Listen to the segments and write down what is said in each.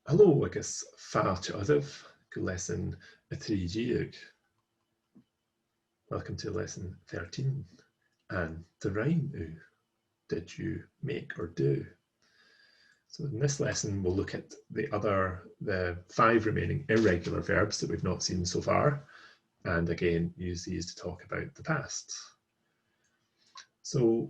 Hallo agus fáilte adamh go lesson a trídíag. Welcome to lesson 13 and the rinn. Did you make or do? So in this lesson we'll look at the 5 remaining irregular verbs that we've not seen so far, and again use these to talk about the past. So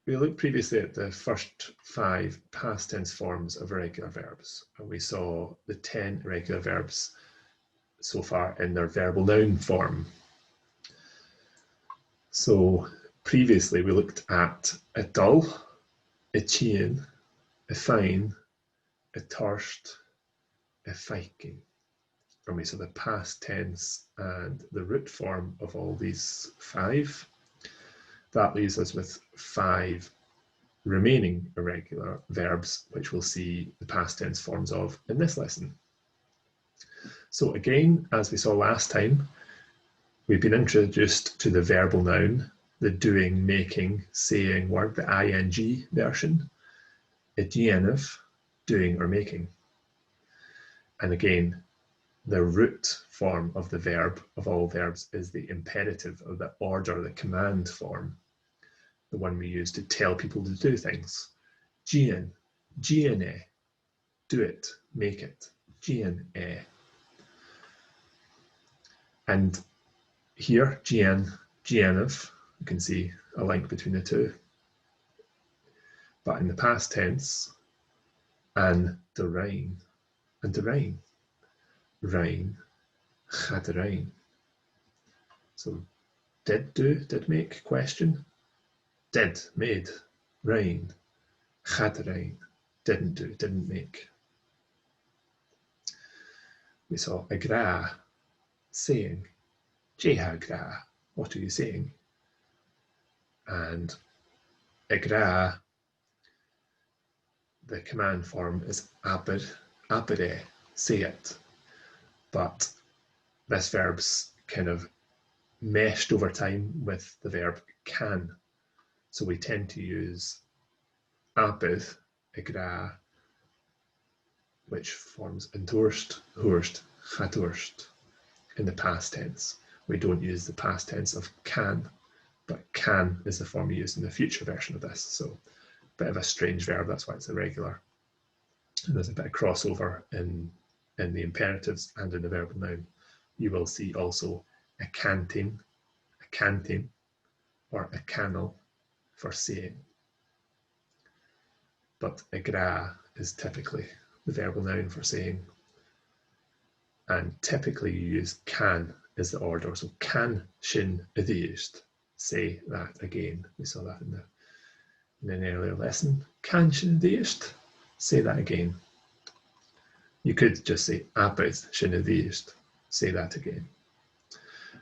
we looked previously at the first 5 past tense forms of irregular verbs, and we saw the 10 irregular verbs so far in their verbal noun form. So previously we looked at a dul, a chian, a fine, a thirst, a fiking, and we saw the past tense and the root form of all these 5. That leaves us with 5 remaining irregular verbs, which we'll see the past tense forms of in this lesson. So again, as we saw last time, we've been introduced to the verbal noun, the doing, making, saying word, the ing version, a genitive, doing or making. And again, the root form of the verb of all verbs is the imperative, of the order, the command form, the one we use to tell people to do things. Gian, giane, do it, make it, gian e. And here, gian, gianav, you can see a link between the two. But in the past tense, and the rinn, rinn, had the rinn. So did do, did make, question. Did, made, rinn, had the rinn, didn't do, didn't make. We saw a gra, saying, jeha gra, what are you saying? And a gra, the command form is abid, abide, say it. But this verb's kind of meshed over time with the verb can. So we tend to use abid, a gra, which forms endorsed, hoorst, gadoorst in the past tense. We don't use the past tense of can, but can is the form we use in the future version of this. So a bit of a strange verb, that's why it's irregular. And there's a bit of crossover in the imperatives and in the verbal noun. You will see also a canteen, or a cannel for saying. But a gra is typically the verbal noun for saying. And typically you use can as the order. So can shin adist, say that again. We saw that in an earlier lesson. Can shin adist, say that again. You could just say abid shin adist, say that again.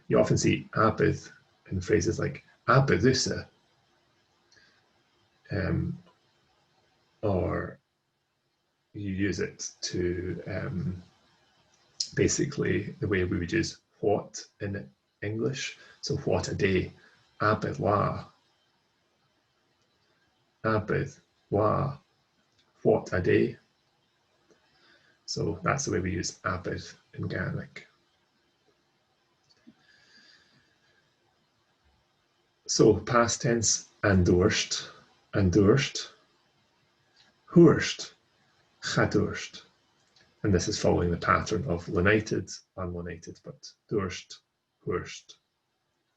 You often see abid in phrases like abidusa, or you use it to basically the way we would use what in English. So what a day, abid la, what a day. So that's the way we use abid in Gaelic. So past tense, endorsed, hoorst, gadoorst. And this is following the pattern of lenited, unlenited, but doorst, hoorst.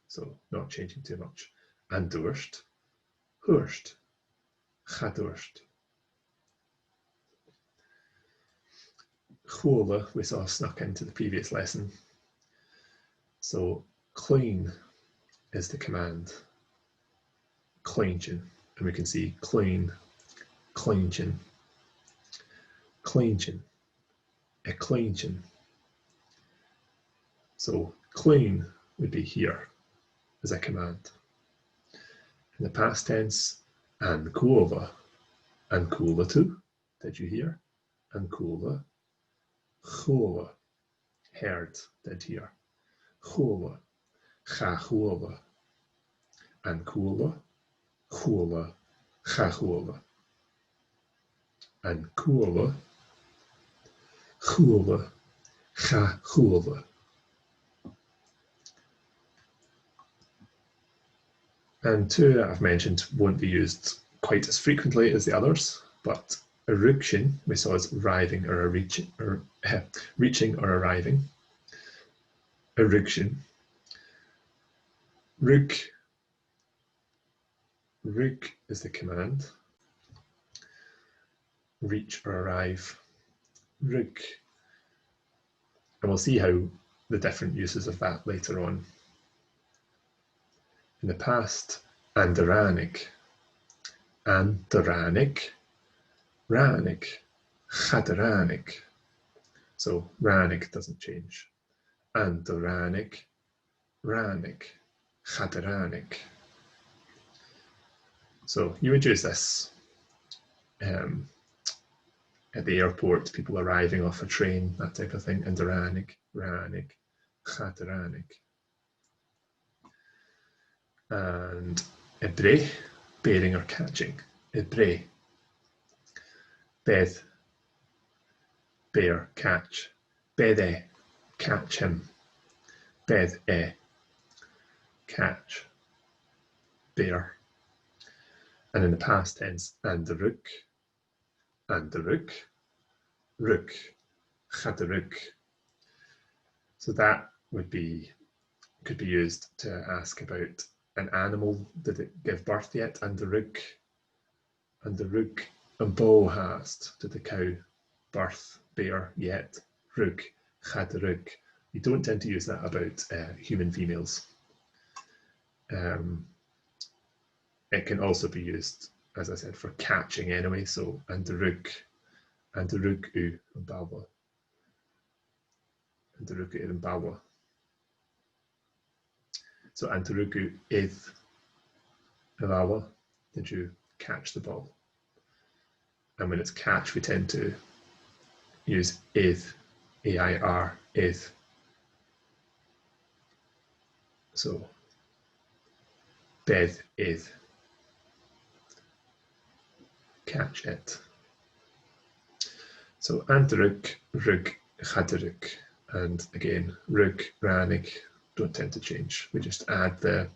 So not changing too much. Endorsed, hoorst, gadoorst. Chola we saw snuck into the previous lesson. So clean is the command. Cleanchin, and we can see clean, cleanchin, cleanchin, a cleanchin. So clean would be here as a command. In the past tense, and kuova too. Did you hear? And kuova, chola, heard, did hear. Chola, cha chola, and kuova, chola, cha chola. And kuova, Chule, cha chule. And two that I've mentioned won't be used quite as frequently as the others, but eruction we saw as arriving or reaching or arriving. Eruction. Rug. Rug is the command. Reach or arrive. Rug. And we'll see how the different uses of that later on. In the past, anderanig. Anderanig. Ranig. Chaderanig. So ranig doesn't change. Anderanig. Ranig. Chaderanig. So you would use this at the airport, people arriving off a train, that type of thing. Anderanig, ranig, chaderanig. And ebre, bearing or catching. Ebre. Bed, bear, catch. Bede, catch him. Bed, catch. Bear. And in the past tense, anderuk, anderuk, ruk, chaderuk. So that could be used to ask about an animal. Did it give birth yet? Anderuk, anderuk, and bow hast. Did the cow birth, bear yet? Ruk, chaderuk. You don't tend to use that about human females. It can also be used, as I said, for catching anyway. So anderuk u bawa. Anderuk u bawa. So anderuk u ith bawa. Did you catch the ball? And when it's catch, we tend to use ith, A-I-R, ith. So bed ith. Catch it. So anderuk, rug, chaderuk, and again rug, ranig don't tend to change. We just add the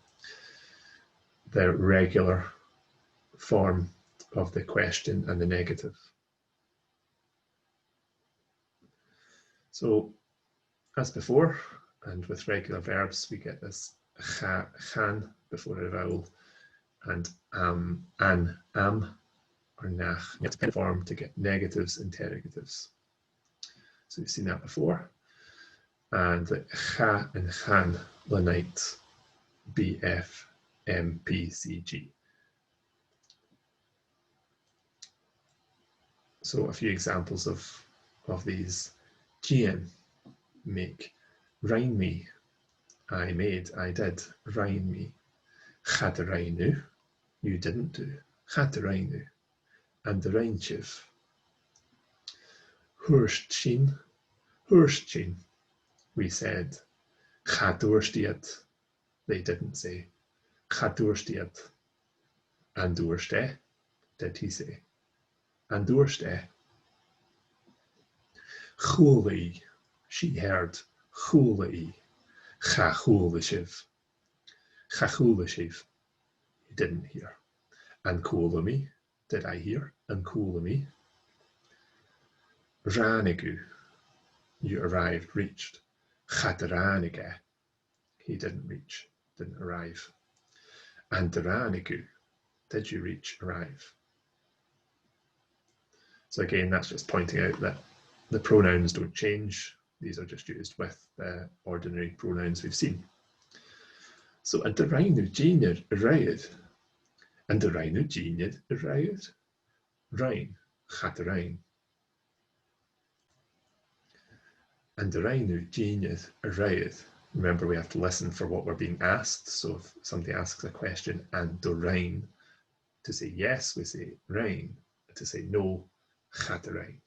regular form of the question and the negative. So as before, and with regular verbs, we get this chan before a vowel, and an, am, or nach. You have to form to get negatives, interrogatives. So we've seen that before. And the cha and chan, lanite, BF, MPCG. So a few examples of these. GM, make. Rine me, I made, I did. Rine me. Chaderainu, you didn't do. Chaderainu. And the Reinchiv. Hurstin, Hurstin, we said. Chadurstiat, they didn't say. Chadurstiat. Andurste, did he say? Andurste. Chuli, she heard. Chuli. Chachulishiv. Chachulishiv, you didn't hear. And Kulami, did I hear? And Kulami. Ranigu, you arrived, reached. Chaderaniga, he didn't reach, didn't arrive. And Deranigu, did you reach, arrive? So again, that's just pointing out that the pronouns don't change. These are just used with the ordinary pronouns we've seen. So and Derainu Junior arrived. And Derainu Junior arrived. Rain, Chaterain. And Derainu Junior arrived. Remember, we have to listen for what we're being asked. So if somebody asks a question and Dorain, to say yes, we say rain. To say no, Chaterain.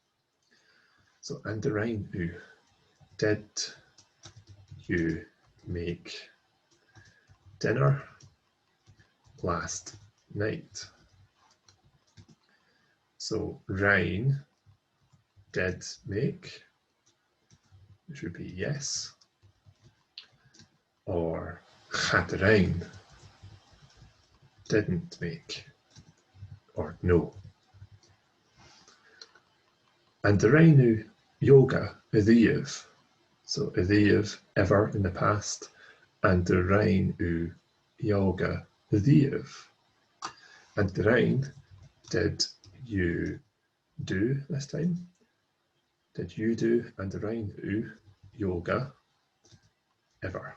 So and Derainu, did you make dinner last night? So rain, did make, which would be yes, or gaat rain, didn't make, or no. And the rainu yoga idhiv, so idhiv ever in the past, and the rainu yoga idhiv. And the rain, did you do this time? Did you do and the rainu yoga ever?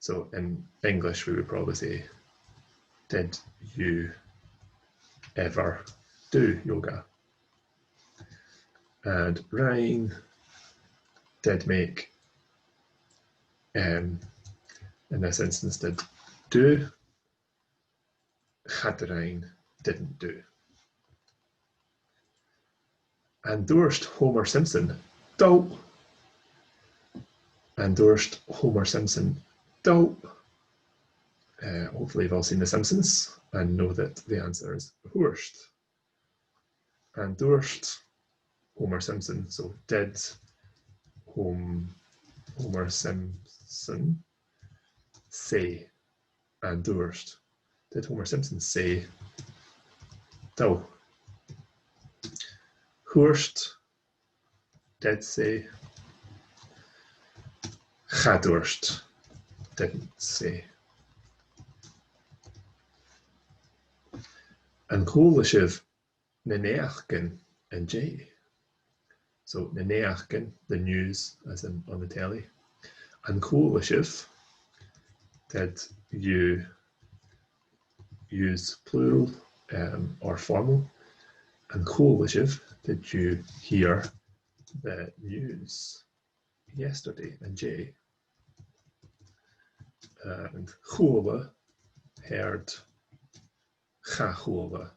So in English we would probably say, did you ever do yoga? And rain did make, in this instance, did do, had the rain, didn't do. And Dorst Homer Simpson, dope. And Dorst Homer Simpson, dope. Hopefully you've all seen The Simpsons and know that the answer is Horst. And Dorst Homer Simpson, so did Homer Simpson say, and Dorst, did Homer Simpson say, do. Horst did say, Gadorst didn't say. And Kolishiv Neneachkin and J. So Neneachkin, the news, as in on the telly. And Kolishiv, did you use plural or formal? And Kolishiv, did you hear the news yesterday? And J. And Chola heard, Chachola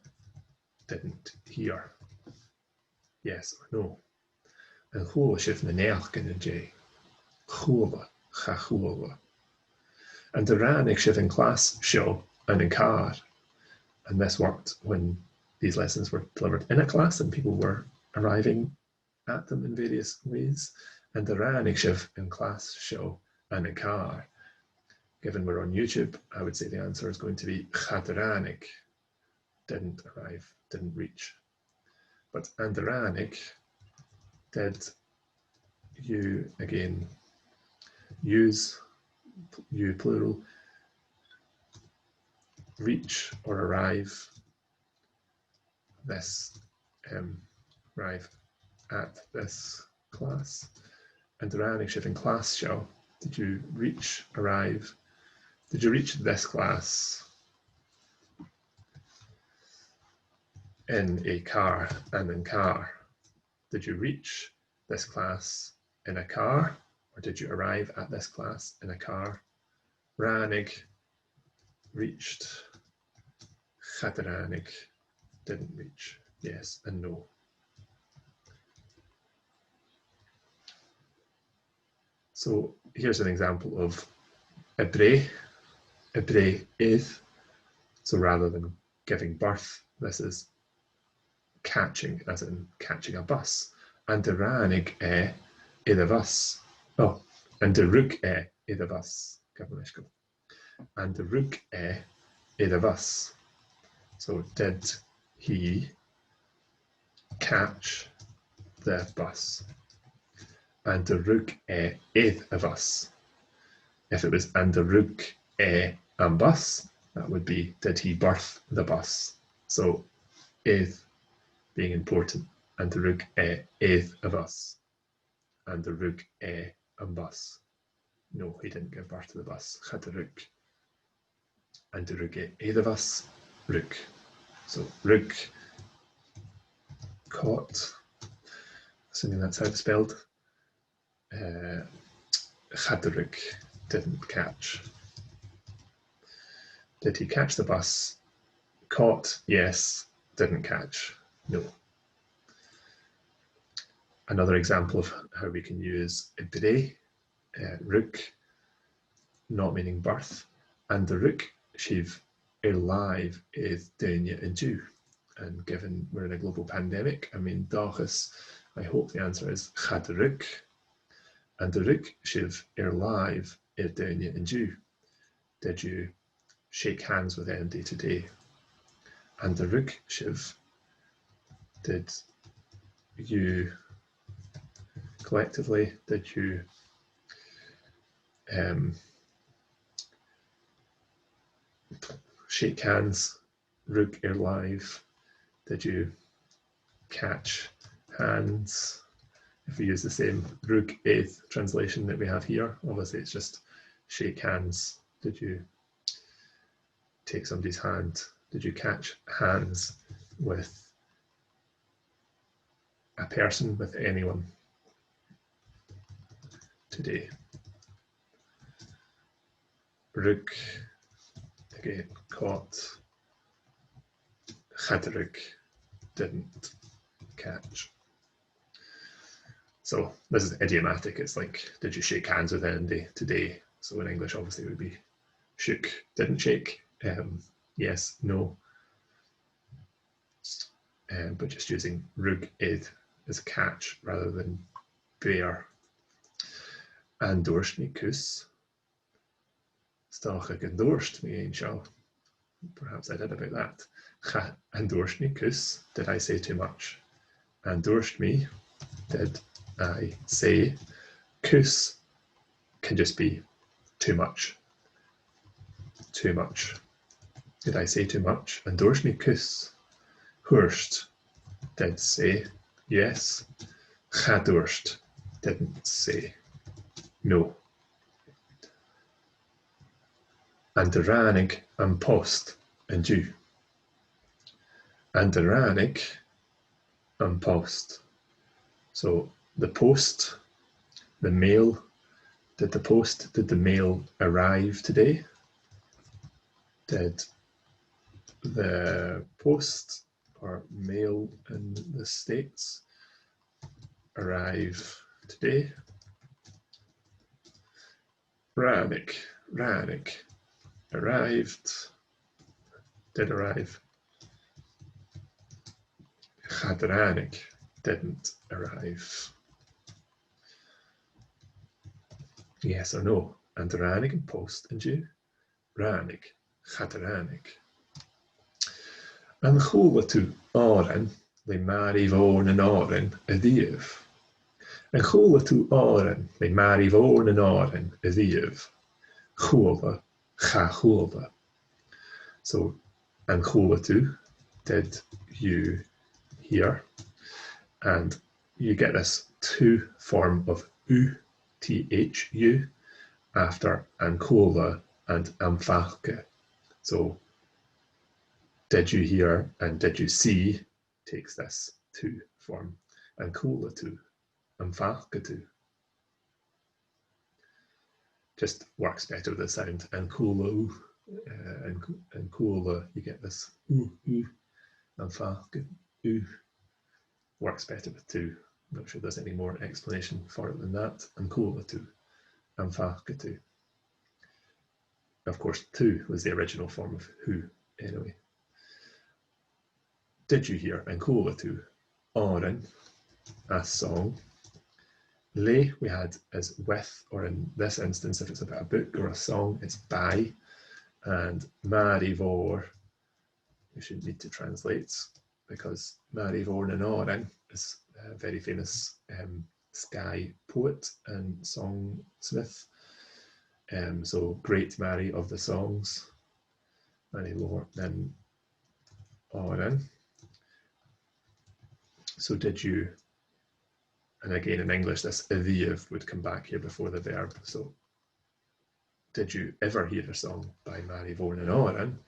didn't hear. Yes or no. And Chola shif na neachkin and J. Chola, Chachola. And the ran ik shif in class show and in car. And this worked when these lessons were delivered in a class and people were arriving at them in various ways. And the ran ik shif in class show and in car. Given we're on YouTube, I would say the answer is going to be Chadranik, didn't arrive, didn't reach. But Andaranik, did you, again, use, you plural, reach or arrive this, arrive at this class. Andaranik shif in class show, did you reach, arrive, did you reach this class in a car and in car? Did you reach this class in a car, or did you arrive at this class in a car? Ranig, reached. Chadranig, didn't reach. Yes and no. So here's an example of ibre. Ibre is, so rather than giving birth, this is catching, as in catching a bus. And the ranig I the bus. Oh, and the rug I the bus. And the rug I the bus. So did he catch the bus? And the rug I the bus. If it was and the rug I and bus, that would be did he birth the bus? So is being important, and the rug is a bus, and the rug and bus. No, he didn't give birth to the bus. Had the rug, and the rug the bus, rug. So rug caught, assuming that's how it's spelled. Had the rug, didn't catch. Did he catch the bus? Caught, yes. Didn't catch, no. Another example of how we can use ibre, rug, not meaning birth, and the rug, shiv, live is dunya and Jew. And given we're in a global pandemic, I mean, dachas I hope the answer is Chad rug. And the rug shiv live donia and you. Did you shake hands with Andy today? And the rug shiv, did you collectively, did you shake hands, rug live? Did you catch hands? If we use the same rug eighth translation that we have here, obviously it's just shake hands. Did you take somebody's hand? Did you catch hands with a person, with anyone today? Rug, again, caught. Chadrug, didn't catch. So this is idiomatic. It's like, did you shake hands with Andy today? So in English, obviously, it would be shook, didn't shake. Yes, no. But just using rug id as a catch rather than bear. And dorst me kus. Stach ik endorst me een show. Perhaps I did about that. Cha endorst me kus. Did I say too much? Endorst me. Did I say? Kus can just be too much. Too much. Did I say too much? Endorst me kus. Hurst. Did say yes. Gadorst. Didn't say no. And de ranig and post and you. And de ranig and post. So the post, the mail, did the mail arrive today? Did the post or mail in the States arrive today? Ranig, arrived, did arrive. Chadranig, didn't arrive. Yes or no? And ranig and post and you? Ranig, chadranig. And chula tu oren, le mari vorn en oren a diev. And chula tu oren, le mari vorn en oren a diev. Chula, cha chula. So, and chula tu, did you hear? And you get this tu form of u, thu, after ancola and amfalke. So, did you hear and did you see takes this tu form. Ancola tu, amfalke tu. Just works better with the sound. Ancola, ancola, you get this amfalke, works better with tu. I'm not sure there's any more explanation for it than that. Ancola tu, amfalke tu. Of course, tu was the original form of who, anyway. Did you hear Ancola tu? Oren, a song. Le, we had as with, or in this instance, if it's about a book or a song, it's by. And Mari vor, we shouldn't need to translate, because Mari vor na Oren is a very famous Skye poet and songsmith. So great Mary of the songs. Mary vor then Oren. So did you, and again in English this idiev would come back here before the verb. So did you ever hear a song by Mary Vorn and Oren?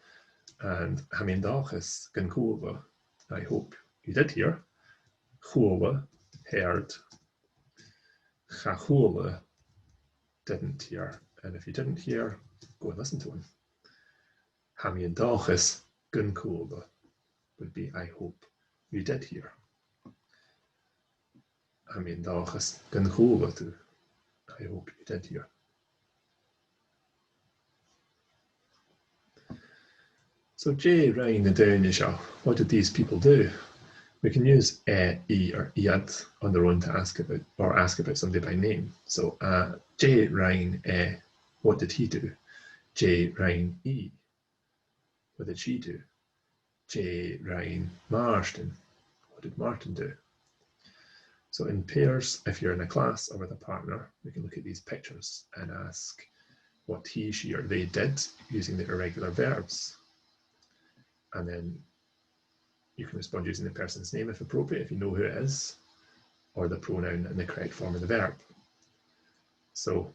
And Hamindachis Gankulva, I hope you did hear. Chulva, heard. Chachulva, didn't hear. And if you didn't hear, go and listen to him. Hamindachis Gankulva would be, I hope you did hear. Hamindachis Gankulva too. I hope you did hear. So Jay, Ryan and Daniel, what did these people do? We can use e or iad on their own to ask about somebody by name. So J Ryan what did he do? J Ryan E, what did she do? J Ryan Marston, what did Martin do? So in pairs, if you're in a class or with a partner, we can look at these pictures and ask what he, she, or they did using the irregular verbs. And then you can respond using the person's name if appropriate, if you know who it is, or the pronoun and the correct form of the verb. So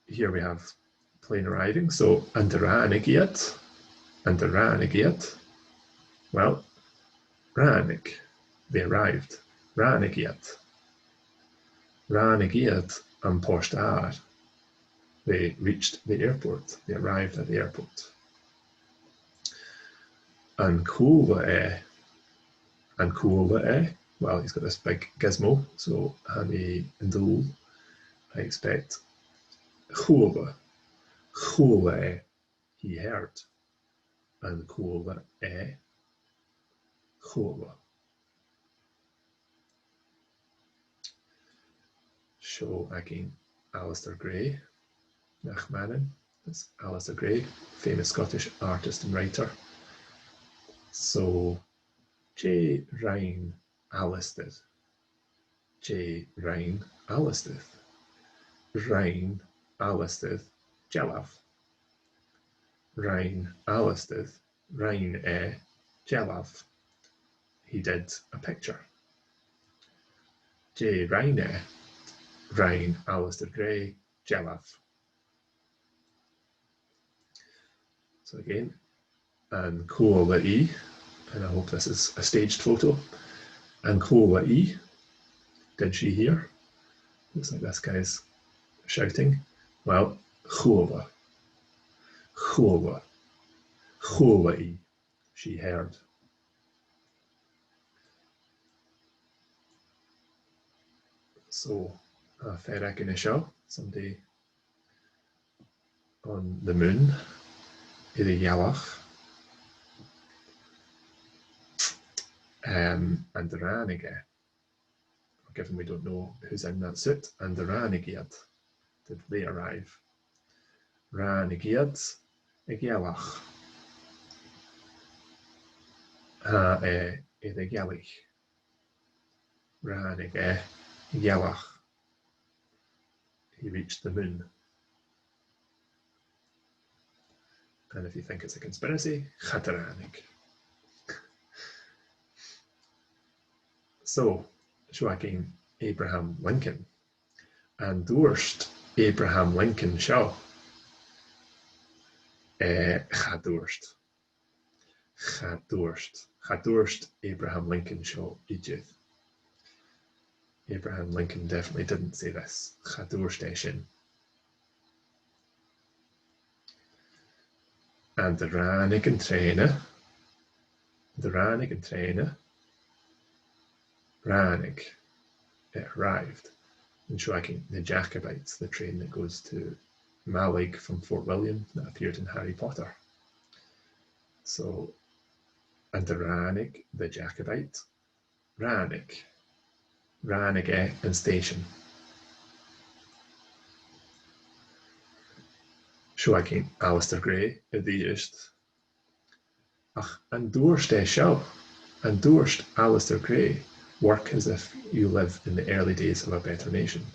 here we have plane arriving. So andranigiat. Well, ranig, they arrived. Ranigiat and postar. They reached the airport. They arrived at the airport. And cool well, he's got this big gizmo, so Hani and Dul, I expect. Chula, he heard. And chula. Show again Alistair Gray, Nachmanin. That's Alistair Gray, famous Scottish artist and writer. So J Ryan Alistair. J Ryan Alistair. Ryan Alistair Jelav. Ryan Alistair. Ryan Jelav. He did a picture. J Ryan Ryan Alistair Gray Jelav. So again, and Cola E, and I hope this is a staged photo. And Cola E, did she hear? Looks like this guy's shouting. Well, Chola E, she heard. So, Ferek in a show, someday on the moon, Irigalach, and the Ranige. Given we don't know who's in that suit, and the Ranigiad, did they arrive? Ranigiad, Igialach, Irigalich, Ranige, Igialach. He reached the moon. And if you think it's a conspiracy, Chataranig. So, Joaquin Abraham Lincoln. And Doorst Abraham Lincoln Shaw. Chadorst Abraham Lincoln Shaw Egypt. Abraham Lincoln definitely didn't say this. Chadorst. And the Ranig and trainer, Ranig, it arrived. And Joaquin, the Jacobites, the train that goes to Malig from Fort William that appeared in Harry Potter. So, and the Ranig, the Jacobite, Ranig and station. Joaquin Alistair Gray, the East. Ach, and Doorst Shaw, and Doorst Alistair Gray, work as if you live in the early days of a better nation.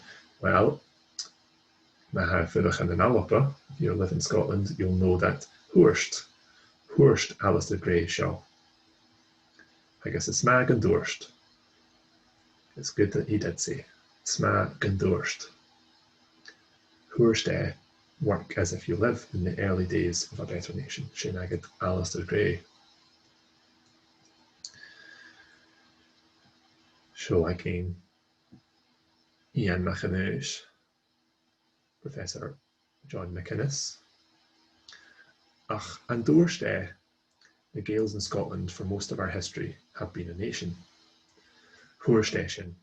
Well, if you live in Scotland, you'll know that Hoorst Alistair Gray Shaw. I guess it's Smag and Doorst. It's good that he did say Smag and Doorst. Hoorst work as if you live in the early days of a better nation. Shenagad Alistair Gray. Show again Ian McInnes, Professor John McInnes. Ach, and Doorst the Gaels in Scotland for most of our history have been a nation. Hoorst Ian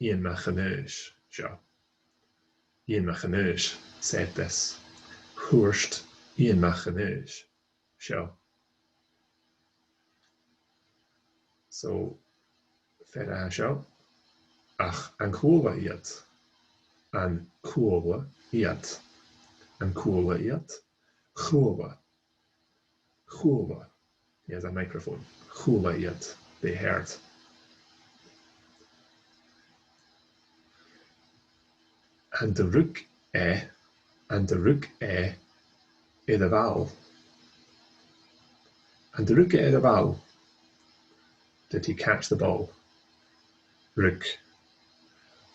McInnes Shaw. Ian McInnes said this. Hoorst Ian McInnes Shaw. So, fer seo, ach an cóla iad, an cóla iad, an cóla iad, chóla, chóla. He has a microphone. Chóla iad, they heard. And the rook and the rook i the vowel. And the rook the vowel. Did he catch the ball? Rook.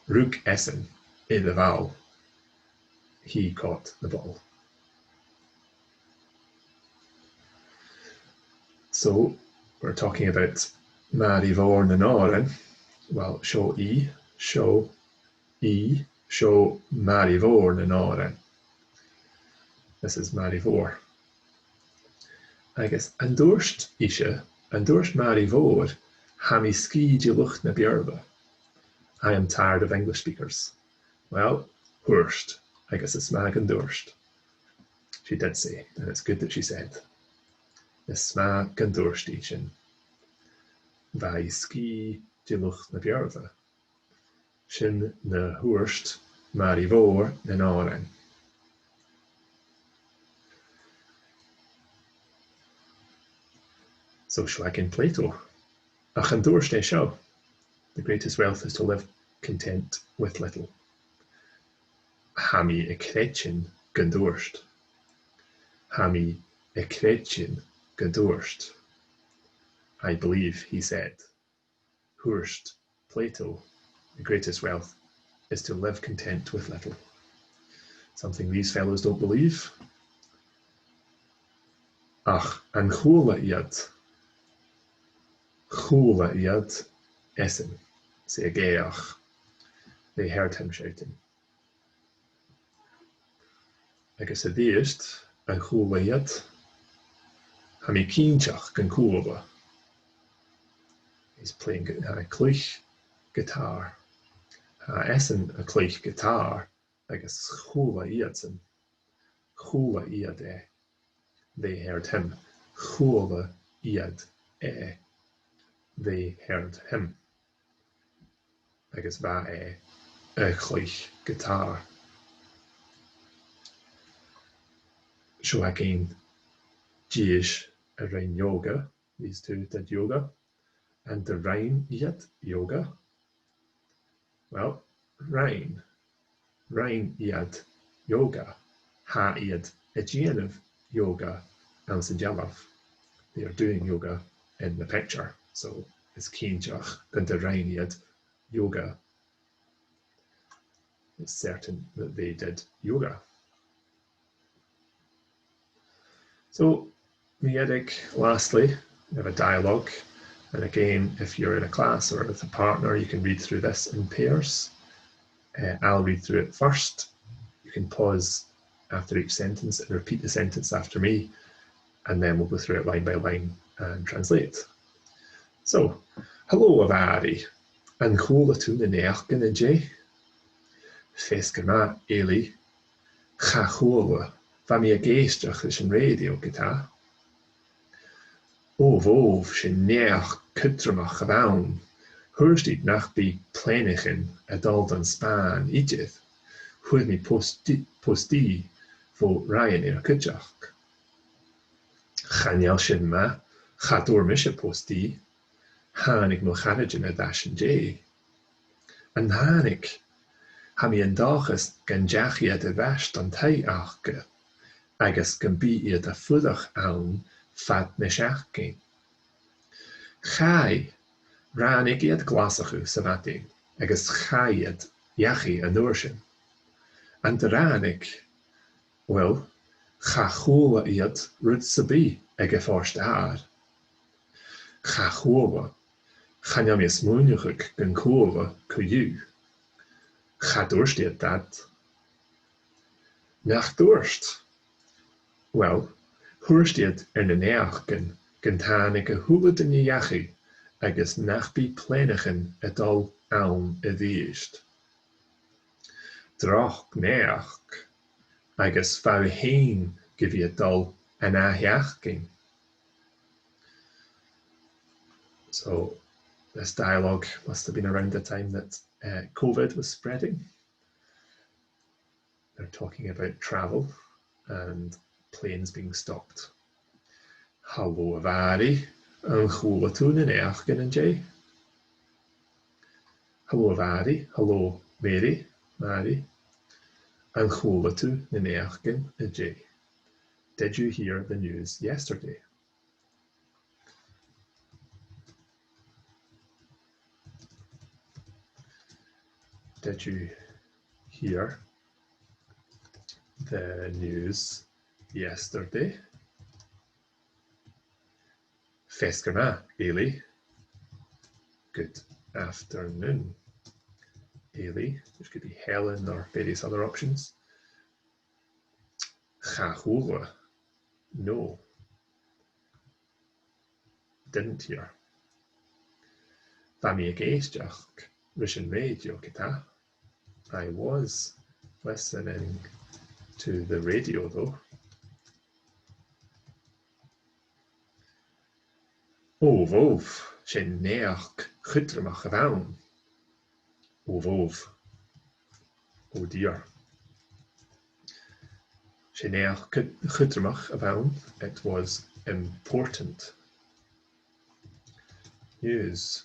Rook essen the vowel. He caught the ball. So we're talking about Mari Vorn and Oren. Well, show Mari Vorn and Oren. This is Mari Vor. I guess andorst ishe, andorst Mari Vor, hami ski di lucht na bjerba. I am tired of English speakers. Well, Hurst. I guess it's Mag and Durst. She did say, and it's good that she said. The Smag and Durst eachen. Vai ski di lucht na bjerva. Shin na Hurst, Mari Vor na Oren. So schlag in Plato. Ach an Durst e show. The greatest wealth is to live content with little. Hami e kretchen gedurst. Hami e kretchen gedurst. I believe he said. Hurst, Plato, the greatest wealth is to live content with little. Something these fellows don't believe. Ach, an chula iad. Chula iad essen. Say geach. They heard him shouting. I guess the eerst, an chula iad. Hami kienchach gan chula. He's playing a clich guitar. Essen a clich guitar. I guess chula iadsen. Chula iad. They heard him. Chula iad. They heard him. I guess va a clich guitar. Shoakin Jish a rain yoga. These two did yoga. And the rain yet yoga. Well, rain yet yoga. Ha yet a gene of yoga and Sijalav. They are doing yoga in the picture. So it's Kinchach and the rain yet yoga. It's certain that they did yoga. So, Miedic, lastly, we have a dialogue. And again, if you're in a class or with a partner, you can read through this in pairs. I'll read through it first. You can pause after each sentence and repeat the sentence after me, and then we'll go through it line by line and translate. So, hello, Avari. An chola toen in eachgen en jay. Fesker ma, Eli. Cha chola. Van mi a geestach is een radio gita. Of sin neach kutramach gewoon. Hurstiet nach bi plenigen adult en Spaan idjith. Hoed mi posti voor Ryanair kutjach. Chanjal sin ma, gaat door misje posti. Hanik mo chanagen a dashin jay. En hanik. Ha mi een dages gan jachie de vast an tai achke. Agus gan bi iad a fudach aan fat neshachking. Chai, ran ik iad glasachu savating, agus chai iad yachi an urshin. And de ran ik, well, chachola iad rud sabi ag forst haar. Chachola, chanjam is moonjachuk gan kola kuju. Chadurst iad dat. Nach durst. Well, hurst iad de neachken, gantanig a hula den yachi, agus nachbi plenigen et al aun a viest. Drach neach, agus vau heen give je et al an ahiachking. So, This dialogue must have been around the time that COVID was spreading. They're talking about travel and planes being stopped. Hallo Vari, an chula tú in Eachgan and Jay. Hallo Vari, hello Mary, Mary, an chula tú in Eachgan and Jay. Did you hear the news yesterday? Did you hear the news yesterday? Feskerna, Ailey. Good afternoon, Ailey, which could be Helen or various other options. Chachula, no, didn't hear. Fami geistach, Russian radio kita. I was listening to the radio though. O vov, sin neach chutramach around. O vov, oh dear. Sin neach chutramach around, it was important news.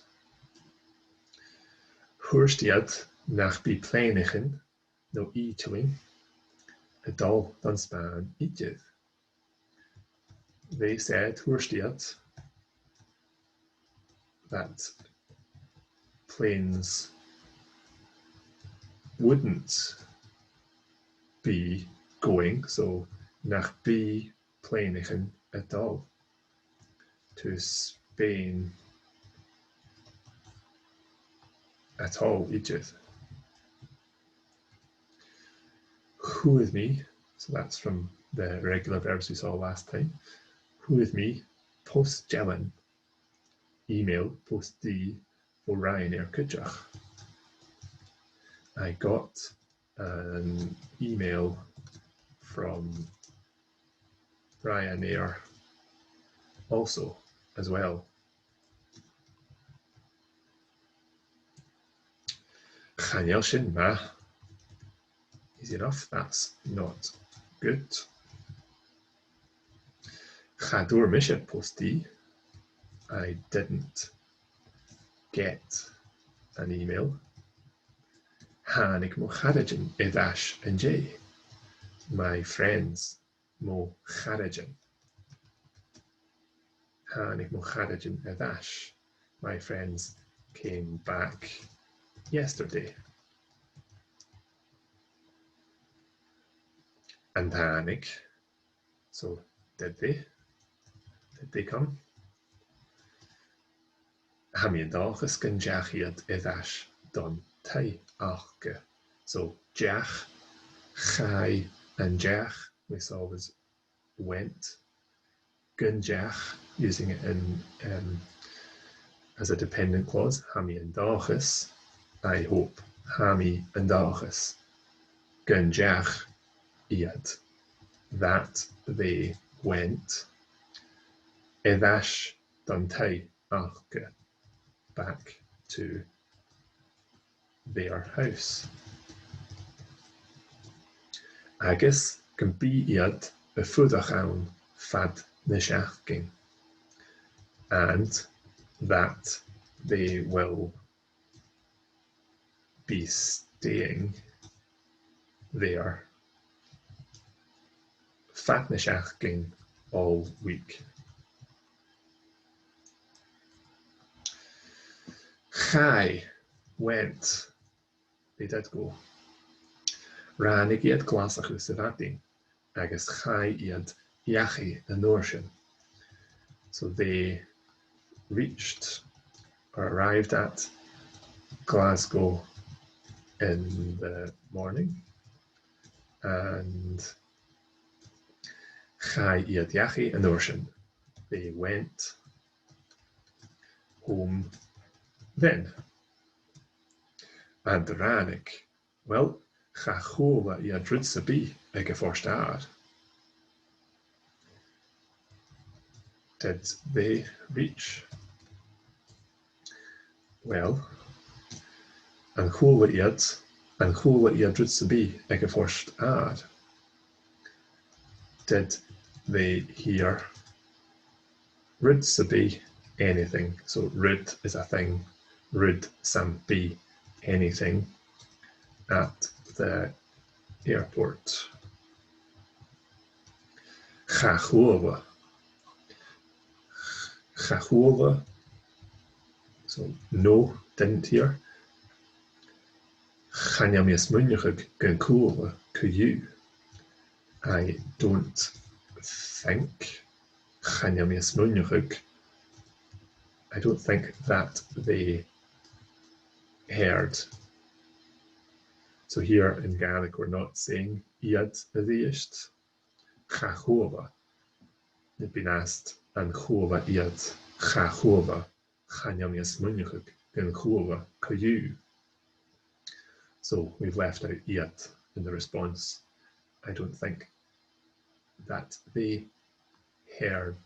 Hoorstiad nach bi pleinigen, no eteling, a dal dan span eatjeth. They said, Hoorstiad, that planes wouldn't be going, so nach bi pleinigen at all, to Spain at all, Egypt. Who with me, so that's from the irregular verbs we saw last time. Who with me, post Jelen, email post D for Ryanair Kutjach. I got an email from Ryanair also as well. Chanel Shin Ma. Easy enough, that's not good. Chadur Misha Posti. I didn't get an email. Hanik Mo Kharajan Idash and Jay. My friends Mo Kharajan. Hanik Mo Kharajan Idash. My friends came back yesterday. And Hanik. So did they? Did they come? Hamiadachas gan jachiad idash don tai achke. So jach, chai, and jach we saw was went. Gun jach, using it in as a dependent clause. Hamiadachas, I hope. Hami and dachas. Gun jach iad. That they went. Idash don tai achke. Back to their house. Agus can be iad a fudachán fad na seachking, and that they will be staying there fad na seachking all week. Chai went, they did go. Rannig iad glasachus sa bhating, agus chai iad iachi an ocean. So they reached or arrived at Glasgow in the morning, and chai iad iachi an ocean. They went home then. And Rannig, well, chachola iad rutsabi ag a forstar. Did they reach? Well, an chomhaile iad rud sa bí ag a phoist air. Did they hear rud sa bí anything? So rud is a thing. Rud sam bí anything at the airport. Cha chomhaile. Cha chomhaile. So no, didn't hear. Chanja mé smuinneach gon chomhaile co you. I don't think. Chanja mé smuinneach. I don't think that they heard. So here in Gaelic we're not saying iad a dhéist. Cha chomhaile. You've been asked an chomhaile iad. Cha chomhaile. Chanja mé smuinneach gon chomhaile co you. So we've left out iad in the response. I don't think that they heard.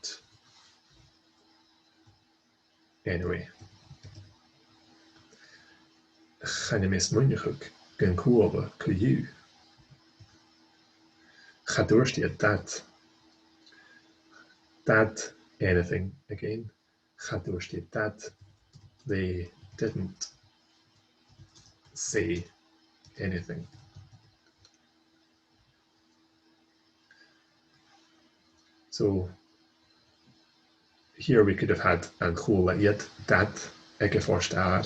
Anyway. Chanja mé smuinneach gon chomhaile co you. Cha dúirt iad dad. Dad, anything again. Cha dúirt iad dad. They didn't say anything. So here we could have had an chomhaile iad, dad, ag a phoist air,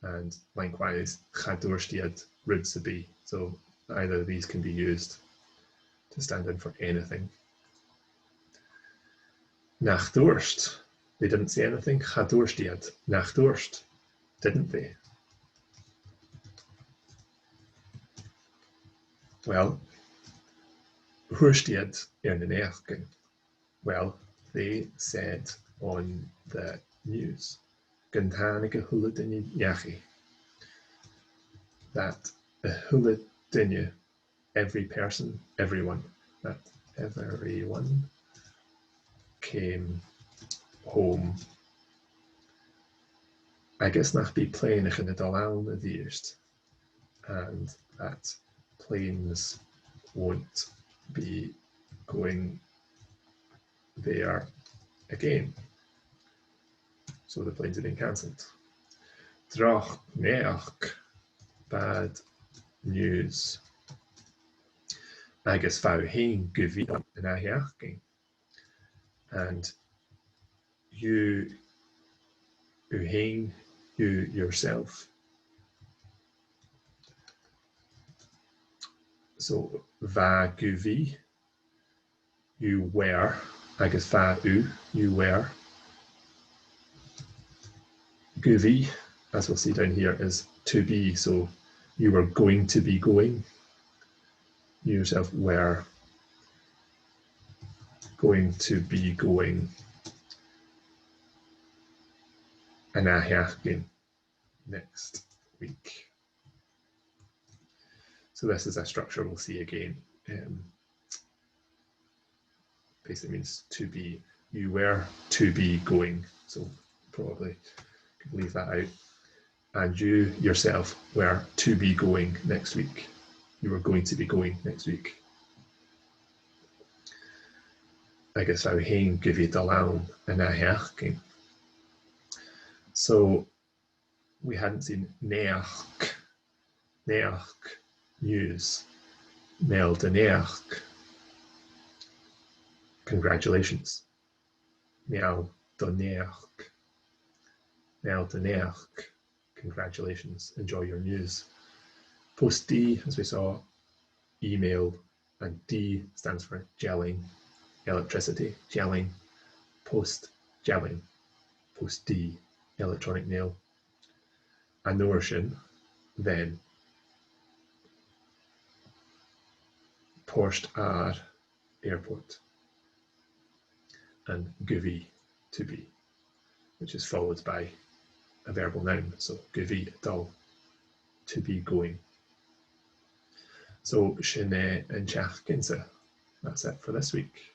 and likewise cha dúirt iad rud sa bí. So either of these can be used to stand in for anything. Nach dúirt, they didn't say anything. Cha dúirt iad, nach dúirt, didn't they? Well, thuairt iad ar na néachtain. Well, they said on the news. Gon tháinig a thula duine neachaí. That a thula duine, every person, everyone, that everyone came home. I guess nach bí pléanach in a dul ann a dhéist, and that planes won't be going there again. So the planes have been cancelled. Drach neach, bad news. Agus fá hain go bhí in a heachcin. And you hain, you yourself. So va go bhí, you were, agus fá you were. Go bhí, as we'll see down here, is to be, so you were going to be going. You yourself were going to be going. And again next week. So this is a structure we'll see again. Basically means to be. You were to be going. So probably could leave that out. And you yourself were to be going next week. You were going to be going next week. I guess I would give you the loan and a heachking. So we hadn't seen neach news. Mel de neach. Congratulations. Mel de neach. Mel de neach. Congratulations. Enjoy your news. Post D, as we saw, email, and D stands for gelling, electricity, gelling, post gelling, post D, electronic mail. Anorshin, then, post ar, airport, and guvi, to be, which is followed by a verbal noun. So guvi, dull, to be going. So Shine and Chach Ginza. That's it for this week.